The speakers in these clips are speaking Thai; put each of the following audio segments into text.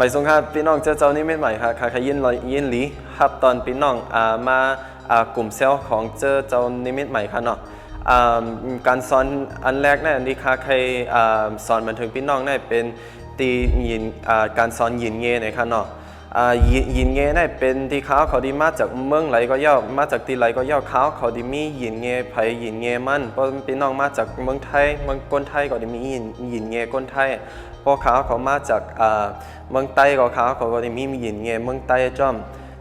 ไม่สงค่ะพี่น้องเจ้านี่ไม่ใหม่ค่ะค่ะยินหลีครับตอนพี่น้องมากลุ่มเซลล์ของเจ้านิมิตใหม่ค่ะเนาะการสอนอันแรกเนี่ยนี่ค่ะใครสอนบันทึงพี่น้องเนี่ยเป็นตียินการสอนยินเง่เนี่ยค่ะเนาะยินเง่เนี่ยเป็นที่เขาดีมาจากเมืองไหลก็ย่อมาจากตีไหลก็ย่อเขาดีมียินเง่ไผยินเง่มันเพราะพี่น้องมาจากเมืองไทยเมืองก้นไทยก็ดีมียินเง่ก้นไทยพวกเขามาจากเมืองใต้เขาก็ได้มียินเง่เมืองใต้จอม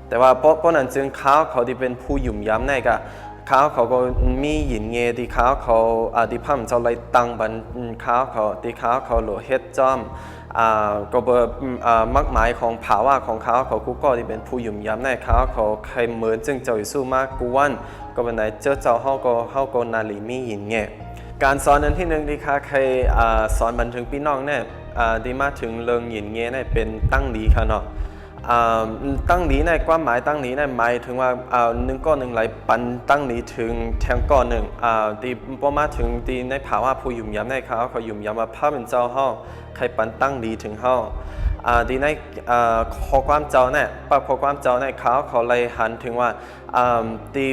แต่ว่าเพราะนั้นจึงเขาที่เป็นผู้หยุ่มย้ำในกะเขาก็มียินเง่ที่เขาที่พัมเจ้าไรตังบันเขาที่เขาหลวเฮ็ดจอมก็เบอร์มักหมายของภาวะของเขากูก็ที่เป็นผู้หยุ่มย้ำในเขาใครเหมือนจึงเจ้าอยู่สู้มากกูวันก็เป็นไหนเจ้าเขาก็นาลีมียินเง่การสอนนั้นที่หนึ่งที่ใครสอนบันทึงพี่น้องเนี่ยดีมาถึงเรื่องยินเงี้ยเนี่ยเป็นตั้งดีค่ะเนาะตั้งนี้ในความหมายตั้งนี้ในหมายถึงว่าหนึ่งก้อนหนึ่งไหลปันตั้งนี้ถึงแทงก้อนหนึ่งตีพอมาถึงตีในภาวะผู้หยุ่มย้ำในเขาหยุ่มย้ำว่าพระเป็นเจ้าห้องใครปันตั้งดีถึงห้องดีในข้อความเจ้าเนี่ยข้อความเจ้าในเขาเลยหันถึงว่าตี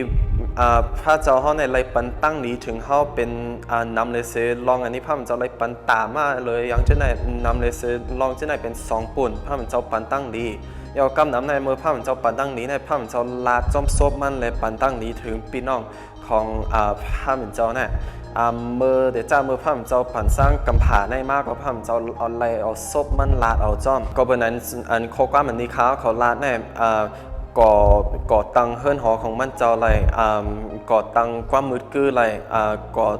พระเจ้าห้องในเลยปันตั้งนี้ถึงห้องเป็นนำเลเซลองอันนี้พระเป็นเจ้าเลยปันตามาเลยอย่างเช่นในนำเลเซลองเช่นในเป็น2ปุ่นพระเป็นเจ้าปันตั้งดียาวกำน้ำในมือพระมันเจ้าปันตั้งนี้ในพระมันเจ้าลาดจอมซบมันเลยปันตั้งนี้ถึงพี่น้องของพระมันเจ้าเนี่ยมือเดี๋ยวจ้ามือพระมันเจ้าปันสร้างกำผาในมากกว่าพระมันเจ้าเอาอะไรเอาซบมันลาดเอาจอมก็เป็นนั้นอันโคกว่ามันนี้เขาลาดเนี่ยก่อตังเฮิรนหอของมันเจ้าอะไรก่อตังความมืดกื้ออะไร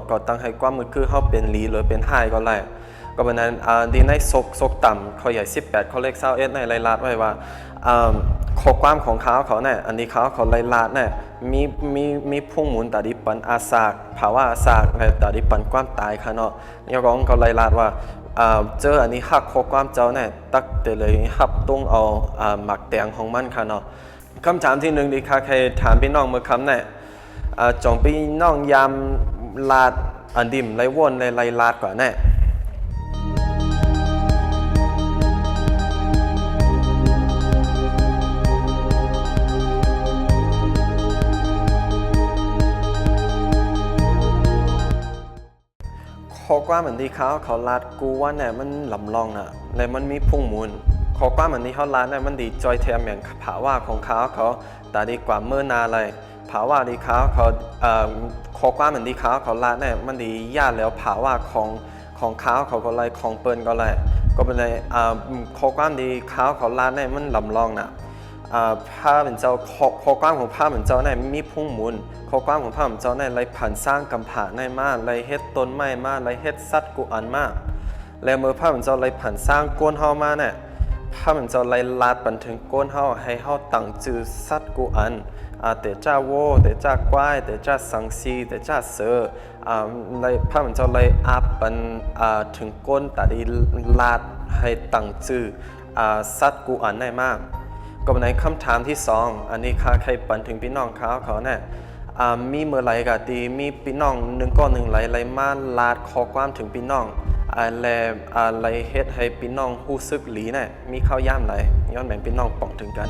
ก่อตังให้ความมืดกื้อเขาเป็นลีหรือเป็นไฮก็อะไรก็เป็นนั้นดีในซกต่ำเขาใหญ่18เขาเล็ก21ในรายลาดไว้ว่าข้อความของเขาเนี่ยอันนี้เขารายลาดเนี่ยมีพุ่งหมุนตาดิปันอาสากภาวะอาสากและตาดิปันความตายค่ะเนาะยกของเขารายลาดว่าเจออันนี้หักข้อความเจ้าเนี่ยตักแต่เลยหับตุ้งเอาหมักแตงของมันค่ะเนาะคำถามที่หนึ่งดีค่ะใครถามพี่น้องเมื่อคำเนี่ยจงพี่น้องยามลาดอันดิมไรวนไรลาดกว่าแน่ข้อความเหมือนที่เขาลาดกูว่าเนี่ยมันลำลองน่ะและมันมีพุ่งมูลข้อความเหมือนที่เขาลาดเนี่ยมันดีจอยแทมอย่างภาวะของเขาแต่ดีกว่าเมื่อนาเลยภาวะที่เขาข้อความเหมือนที่เขาลาดเนี่ยมันดียากแล้วภาวะของเขาก็เลยของเปิ้นก็เลยก็เป็นเลยข้อความที่เขาลาดเนี่ยมันลำลองน่ะผ้าเหมือนเจ้าข้อความของผ้าเหมือนเจ้าเนี่ยมีพุ่งหมุนข้อความของผ้าเหมือนเจ้าเนี่ยไรผ่านสร้างกำผาในมาไรเฮ็ดต้นไม้มาไรเฮ็ดสัตว์กุอันมาแล้วเมื่อผ้าเหมือนเจ้าไรผ่านสร้างก้นเฮามาเนี่ยผ้าเหมือนเจ้าไรลาดบันถึงก้นเฮาให้เฮาตั้งชื่อสัตว์กุอันแต่จ้าโวแต่จ้ากวายแต่จ้าสังซีแต่จ้าเสือไรผ้าเหมือนเจ้าไรอาบันถึงก้นแต่ดีลาดให้ตั้งชื่อสัตว์กุอันได้มากก็ในคำถามที่2อันนี้ใครปันถึงพี่น้องเขาเนี่ยมีเมื่อไรก็ดีมีพี่น้อง1ไหลมาลาดข้อความถึงพี่น้องอะไรเฮ็ดให้พี่น้องรู้สึกหลีเนี่ยมีข้าวย่ำไรย้อนแบ่งพี่น้องป้องถึงกัน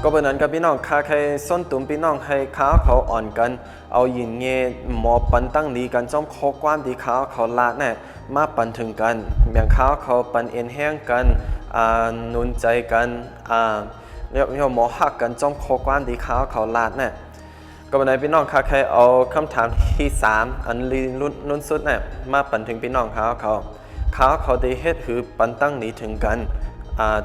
ก็เป็นนั้นกับพี่น้องใครส้นตุ่มพี่น้องให้เขาอ่อนกันเอายินเงี้ยหมอปันตั้งดีกันจ้อมข้อความดีเขาละเนี่ยมาปันถึงกันอย่างเขาปันเอ็นแห้งกันนุนใจกันเรียกหมอหักกันจ้อมข้อความดีเขาละเนี่ยก็เป็นนั้นพี่น้องใครเอาคำถามที่3อันลุ้นสุดเนี่ยมาปันถึงพี่น้องเขาได้เฮ็ดคือปันตั้งนี้ถึงกัน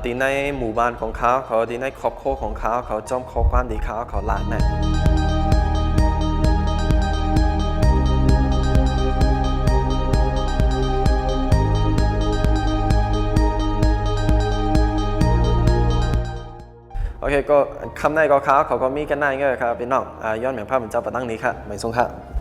ดีในหมู่บ้านของเขาดีในครอบครัวของเขาจ้อมข้อความดีเขาละเนี่ยโอเคก็คำในเขาก็มีกันได้เงี้ยครับพี่น้องย้อนเหมือนภาพเหมือนเจ้าปะตั้งนี้ครับไม่ทรงครับ